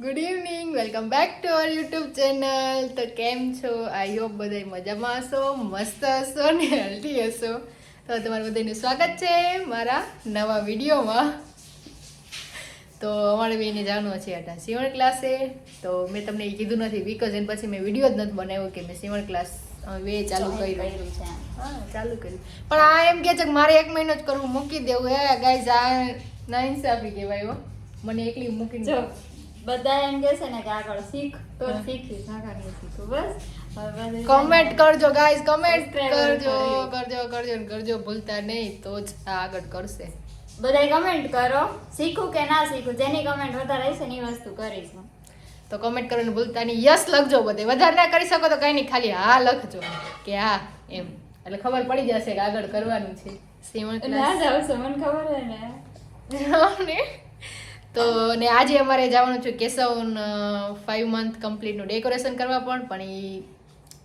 Good evening, welcome back to our YouTube channel. તો કેમ છો? આઈ હોપ બધા મજામાં હશો, મસ્ત હશો ને હેલ્ધી હશો. તો તમારું બધાનું સ્વાગત છે મારા નવા વિડીયોમાં. તો અમારે બેને જવાનું છે આટા સીવણ ક્લાસે. તો મેં તમને એ કીધું નથી બીકોઝ એના પછી મેં વિડીયો જ નથી બનાવ્યો કે મેં સીવણ ક્લાસ બે ચાલુ કર્યું છે. હા, ચાલુ કર્યું. પણ આ એમ કે છે કે મારે 1 મહિનો જ કરવું, મૂકી દેવું. હે ગાઈઝ, આ ના ઇન્સાફી કહેવાય હો. મને એકલી મૂકીને બધા એમ કે છે ને કે આગળ શીખ તો શીખીશ, આગળ નહીં શીખું. બસ કમેન્ટ કરજો ગાઈઝ, કમેન્ટ કરજો ભૂલતા નહીં, તો જ આ આગળ કરશે. બધાય કમેન્ટ કરો, શીખું કે ના શીખું. જેની કમેન્ટ વધારે હશે ને એ વસ્તુ કરીશું. તો કમેન્ટ કરવાનું ભૂલતા નહીં, યસ લખજો. બધે વધારે ના કરી શકો તો કઈ નહીં, ખાલી હા લખજો કે હા એમ, એટલે ખબર પડી જશે કે આગળ કરવાનું છે સીવણ ના ક્લાસ. જાવ છો, મને ખબર છે ને. તો ને આજે અમારે જવાનું છે કેશવ 5 મંથ કમ્પ્લીટ નું ડેકોરેશન કરવા. પણ એ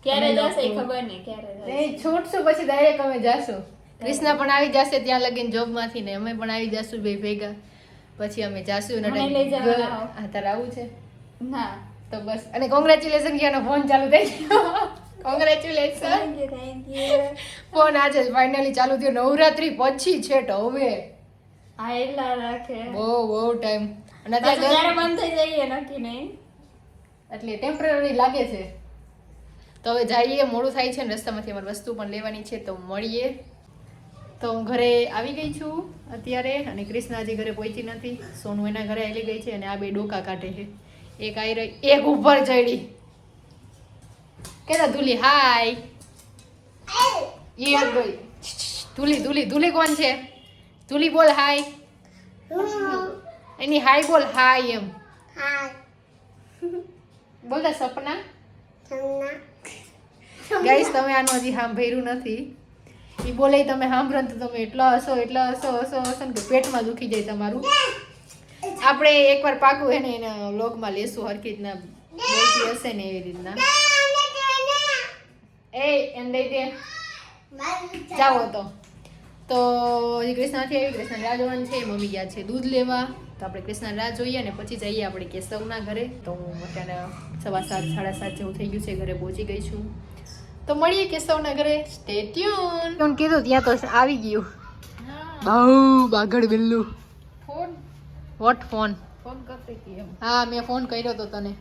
ક્યારે જશે એ ખબર નહીં, ક્યારે જશે. છૂટશું પછી ડાયરેક્ટ અમે જાશું. ક્રિષ્ના પણ આવી જશે ત્યાં લગીને જોબ માંથી, ને અમે પણ આવી જશું બે ભેગા. પછી અમે જાશું. મને લઈ જવાના હો. હા, તારે આવું છે? ના તો બસ. અને કોંગ્રેચ્યુલેશન ક્યાંનો ફોન ચાલુ થઈ ગયો. કોંગ્રેચ્યુલેશન. Thank you. ફોન આજે ફાઇનલી ચાલુ થયો, નવરાત્રી પછી છે તો હવે હા, એટલા રાખે બહુ ટાઈમ. અને પછી અત્યારે જ્યારે બંધ થઈ જાય એ નક્કી નહીં, એટલે ટેમ્પરરી લાગે છે. તો હવે જઈએ, મોડું થાય છે ને રસ્તામાંથી અમારી વસ્તુ પણ લેવાની છે. તો મળીએ. તો હું ઘરે આવી ગઈ છું અત્યારે, અને ક્રિષ્ના હજી ઘરે પહોંચી નથી. સોનું એના ઘરે આવી ગઈ છે, અને આ બે ડોકા કાઢે છે. એક આવી રહી, એક ઉપર ચડી. કેતા ધુલી હાય. એ ગઈ ધુલી કોણ છે? ધુલી બોલ હાય. એની હાય બોલ, હાય એમ બોલતા. સપના ગાઈસ, તમે આનું હજી સાંભળ્યું નથી. એ બોલે તમે સાંભળો તો તમે એટલા હસો ને કે પેટમાં દુખી જાય તમારું. આપણે એકવાર પાકું હે ને એના વ્લોગમાં લેશું, હરકી રીતના બોલતી હશે ને એવી રીતના. એમ લઈ દે જાઓ. તો હજી કૃષ્ણાથી આવી, કૃષ્ણ રાહ જોવાનું છે. મમ્મી ગયા છે દૂધ લેવા. તો આપણે કૃષ્ણ રાહ જોઈએ અને પછી જઈએ આપણે કેશવના ઘરે. તો હું અત્યારે 7:15 7:30 જેવું થઈ ગયું છે, ઘરે પહોંચી ગઈ છું. તો મળીએ કેશવના ઘરે. Stay tune. કીધું ત્યાં તો આવી ગયું. બહુ બાગડ બિલ્લું. ફોન વોટ ફોન કરતી હતી એમ. હા, મેં ફોન કર્યો તો તને.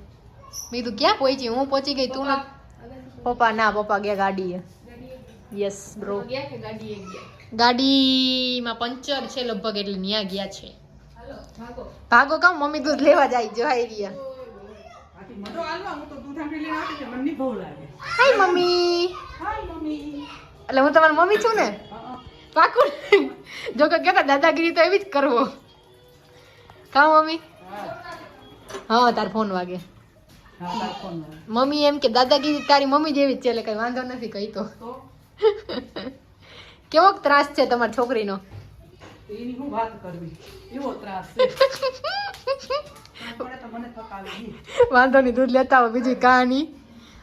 મેં કીધું ક્યાં પહોંચી? હું પહોંચી ગઈ, તું ના. પપ્પા ગયા ગાડીએ. યસ બ્રો, ગાડીમાં પંચર છે લગભગ, એટલે ન્યા ગયા છે. ભાગો કામ, મમ્મી દૂધ લેવા જાય. જો હાઈ રહ્યા. Hi mummy. એટલે હું તમારી મમ્મી છું ને? પાકું. જો કે કેતા દાદાગીરી તો એવી જ કરવો. કા મમ્મી? હા, તાર ફોન વાગે. મમ્મી એમ કે દાદાગીરી તારી મમ્મી જેવી જ છે, એટલે કઈ વાંધો નથી. કઈ તો કેવો ત્રાસ છે તમારી છોકરીનો? એની હું વાત કરવી, એવો ત્રાસ છે. વાંધો નહીં, દૂધ લેતા આવો. બીજી કહાની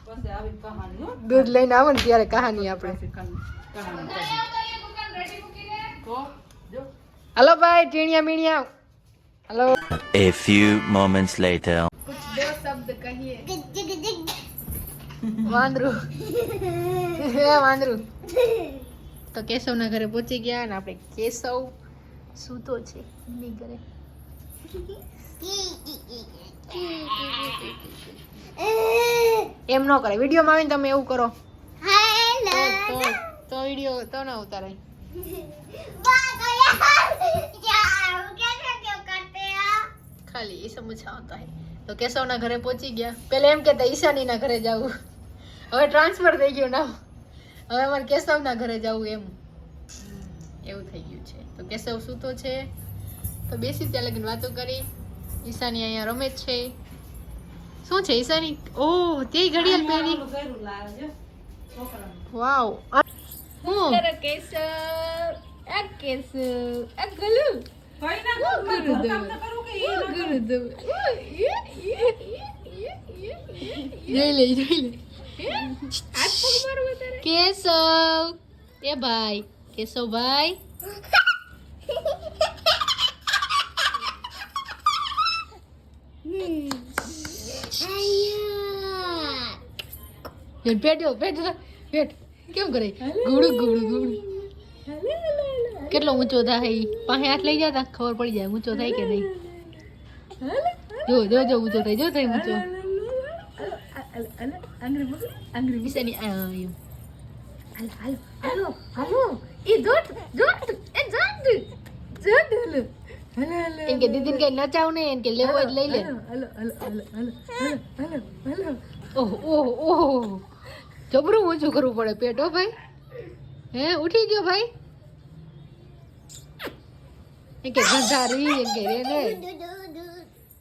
પછી આવી કહાની હો. દૂધ લઈને આવો ને ત્યારે કહાની આપણે. તો જો હલો ભાઈ, ટીણિયા મીણિયા. Hello. A few moments later. कुछ दो शब्द कहिए. વાંદરું. વાંદરું. તો કેશવના ઘરે પહોંચી ગયા, અને આપણે કેશવ સૂતો છે એની ઘરે. એમ ન કરે વિડીયોમાં આવીને તમે એવું કરો તો વિડીયો તો ના ઉતારાય. ખાલી એ સમજાવતા હોય. તો કેશવના ઘરે પહોંચી ગયા. પેલા એમ કહેતા ઈશાનીના ઘરે જવું, હવે ટ્રાન્સફર થઈ ગયું નામ. હવે અમારે કેશવના ઘરે જવું એમ એવું થઈ ગયું છે. તો કેશવ સૂતો છે, તો બેસી ત્યાં લગીને વાતો કરી. ઈશાની અહીંયા રમે જ છે. શું છે ઈશાની? ઓહ, તે ઘડિયાળ પહેરી. વાવ. હું કેશવ આ કેશવ આ ગલુ કેશવ. એ ભાઈ કેશવ ભાઈ. પેટ કેમ કરે ગુડું ગુડું ગુડું કેટલો ઊંચો થાય ઈ? પાસે હાથ લઈ જતા ખબર પડી જાય ઊંચો થાય કે નહીં. જો જો જો ઊંચો થાય જો થાય ઊંચો ઈશાની એમ. એમ કે દીદીને કઈ નચાવ નહીં એમ કે લેવો જ લઈ લે. ઓહ ઓહ ઓહ જબરું ઊંચું કરવું પડે પેટ હો ભાઈ. હે ઉઠી ગયો ભાઈ એમ કે ગંધારી એમ કે રે ને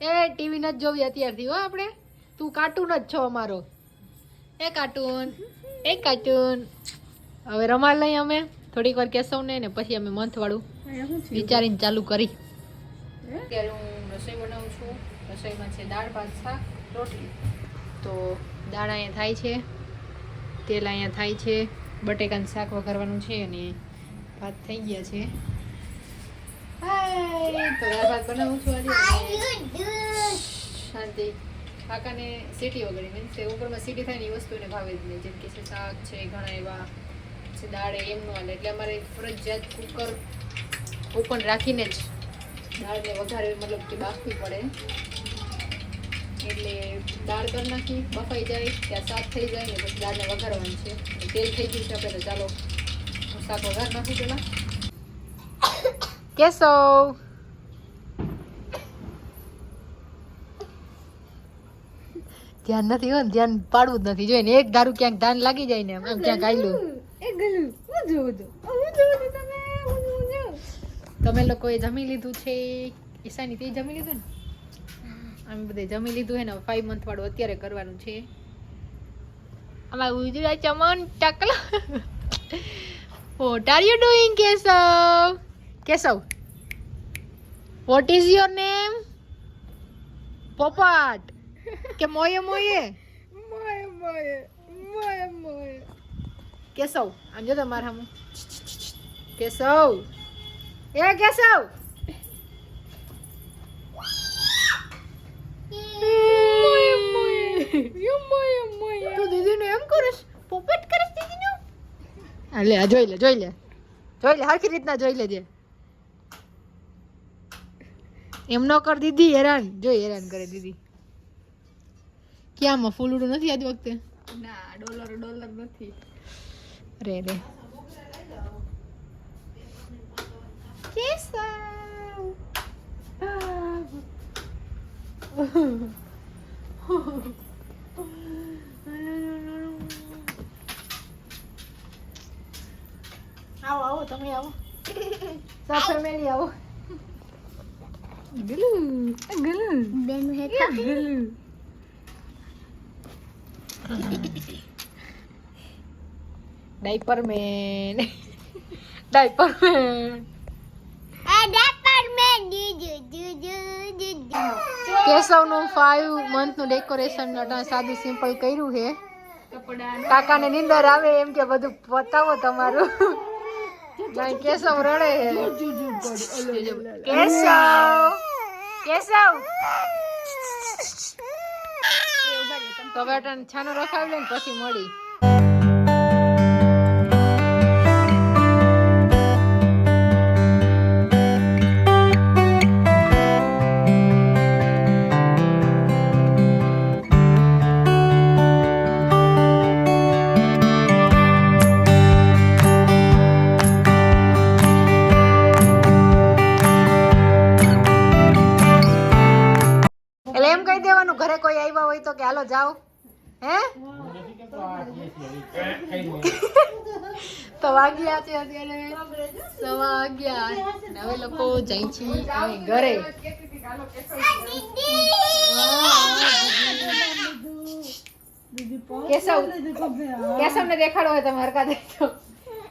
એ ટીવી નથી જોવી અત્યારથી હો આપણે. તું કાર્ટૂન જ છો અમારો. એ કાર્ટૂન હવે રમાડ લઈ અમે થોડીક વાર કેશવને ને પછી અમે મંથવાળું વિચારીને ચાલુ કરી. અત્યારે હું રસોઈ બનાવું છું. રસોઈમાં છે દાળ ભાત શાક રોટલી. તો દાળ અહીંયા થાય છે, તેલ અહીંયા થાય છે, બટેકાનું શાક વઘારવાનું છે અને ભાત થઈ ગયા છે. હાય તો દાળ ભાત બનાવું છું આજે. શાંતિ કાકાને સીટી વગેરે મીન્સ કે ઉપરમાં સીટી થાય ને એ વસ્તુ એને ભાવે જ નહીં. જેમ કે છે શાક છે ઘણા એવા છે દાળ એમનું હાલે એટલે અમારે ફરજિયાત કુકર ઓપન રાખીને જ દાળને વઘારે મતલબ કે બાફવી પડે. એટલે દાળ કરી નાખી બફાઈ જાય ત્યાં શાક થઈ જાય ને પછી દાળને વઘારવાની છે. તેલ થઈ ગયું છે આપણે તો ચાલો હું શાક વઘાર નાખું પેલા. કેશવ ધ્યાન નથી હોય ને ધ્યાન પાડવું જ નથી જોઈએ ને એક ધારું ક્યાંક ધાન લાગી જાય ને આમ ક્યાંક આયલું. તમે લોકોએ જમી લીધું છે? ઈશાની તે જમી લીધું ને? અમે બધે જમી લીધું હે ને 5 મંથ વાળું અત્યારે કરવાનું છે. અમારું Gujarat Chaman ટકલો. What are you doing, Kesav? Kesav, what is your name? Popat. કે મોયે મોયે કેશવ આમ જો તમારે હમ કેશવ એ કેશવ તું દીદીને એમ કરીશ પોપટ કરીશ દીદીનો? હા લે જોઈ લે હરખી રીતના જોઈ લેજે. એમ ન કર દીદી હેરાન હેરાન કરે દીદી. ક્યાંમાં ફૂલડું નથી આજ વખતે? ના ડોલર નથી. રે કેશવ આવો તમે આવો સબ ફેમિલી આવો. ગલુ બેન હેઠા ગલુ ડાયપર મેન કેશવનું 5 મંથનું ડેકોરેશન સાદું સિમ્પલ કર્યું છે. કાકાને નીંદર આવે એમ કે બધું બતાવો તમારું. કેશવ રડે છે. કેશવ તો બેટા છાનો રખાવી લે ને પછી મળી. એમ કહી દેવાનું ઘરે કોઈ આવ્યા હોય તો કે હાલો જાઓ. હે તો વાગ્યા છે અત્યારે 11:15 હવે લોકો જાય છે હવે ઘરે. કેશવને દેખાડો હોય તમે હરખા થઈ જાઓ.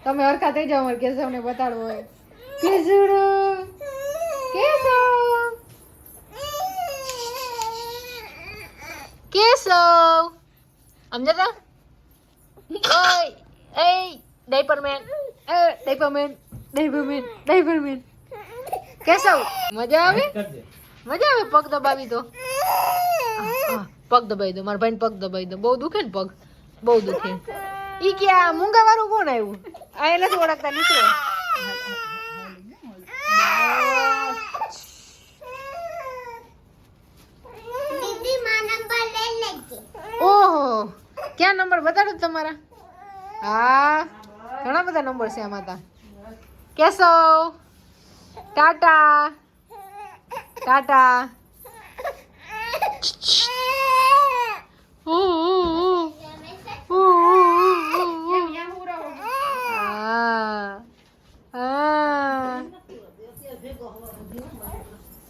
તમે હરખા થઈ જાઓ. અમારે કેશવને બતાડવો હોય. કેશવડો કેશવ સમજતા? ઓય એ ડાયપરમેન કેશવ મજા આવે પગ દબાવી દો. પગ દબાવી દો મારા ભાઈને પગ દબાવી દો. બહુ દુખે ને પગ. બહુ દુખે. ઈ કે આ મૂંગા વાળું કોણ આવ્યું? આ એને નથી ઓળખતા નીકળો. ઓહો, ક્યાં નંબર બતાડો તમારા? હા, ઘણા બધા નંબર છે આમાં તા. કેશવ, ટાટા ટાટા.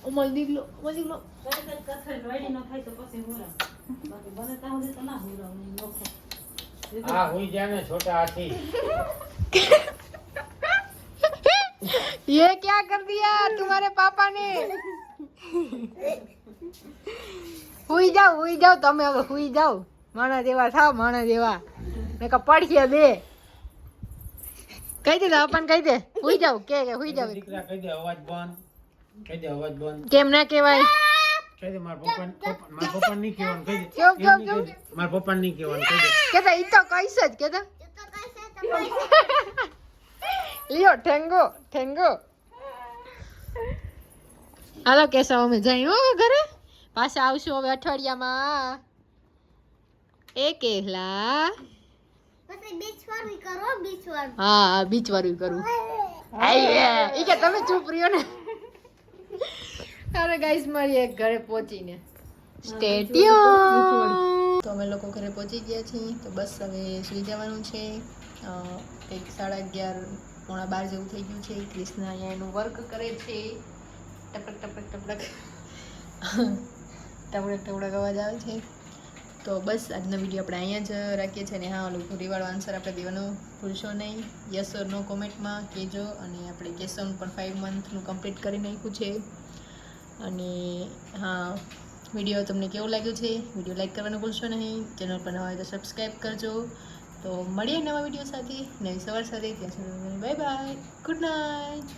ઉમલ દીકલો. हाँ हुई जाने छोटा हाथी ये क्या कर दिया तुम्हारे पापा ने? हुई जाओ તમે હવે હુઈ જાઓ. માણા જેવા થાવ, માણા જેવા. મેં કા પડખે બે કહી દે આપણ કહી દે હુઈ જાઓ કે હુઈ જાઓ. દીકરા કહી દે અવાજ બંધ, કહી દે અવાજ બંધ, કેમ ના કહેવાય? કહી દે મારા પપ્પા નહીં કહેવાનું, કહી દે કેમ મારા પપ્પા નહીં કહેવાનું, કહી દે. કેતા ઈ તો કઈશ જ કેતા. લિયો ઠેંગો. હાલો કેશવ અમે જઈ હો ઘરે. પાછા આવશું હવે અઠવાડિયામાં. એ કેહલા હા બીચ વાળું કરું. ઈ કે તમે ચૂપ રહ્યો ને. અરે ગાઈસ મારી એક ઘરે પહોંચીને સ્ટેડિયમ. તો અમે લોકો ઘરે પહોંચી ગયા છીએ. તો બસ હવે સુઈ જવાનું છે. કંઈક 11:30 પોણા 12 જેવું થઈ ગયું છે. ક્રિષ્ના અહીંયા એનું વર્ક કરે છે. ટપક અવાજ આવે છે. તો બસ આજનો વિડીયો આપણે અહીંયા જ રાખીએ છીએ. અને હા ઓલું ઘોડીવાળો આન્સર આપણે દેવાનું ભૂલશો નહીં. યસ ઓર નો કોમેન્ટમાં કહેજો. અને આપણે કેશવનું પણ 5 મંથનું કમ્પ્લીટ કરી નાખ્યું છે. અને હા વિડીયો તમને કેવું લાગ્યું છે? વિડીયો લાઈક કરવાનું ભૂલશો નહીં. ચેનલ પર નવા હોય તો સબસ્ક્રાઈબ કરજો. તો મળીએ નવા વિડીયો સાથે, નવી સવાર સાથે. ત્યાં સુધી બાય બાય, ગુડ નાઇટ.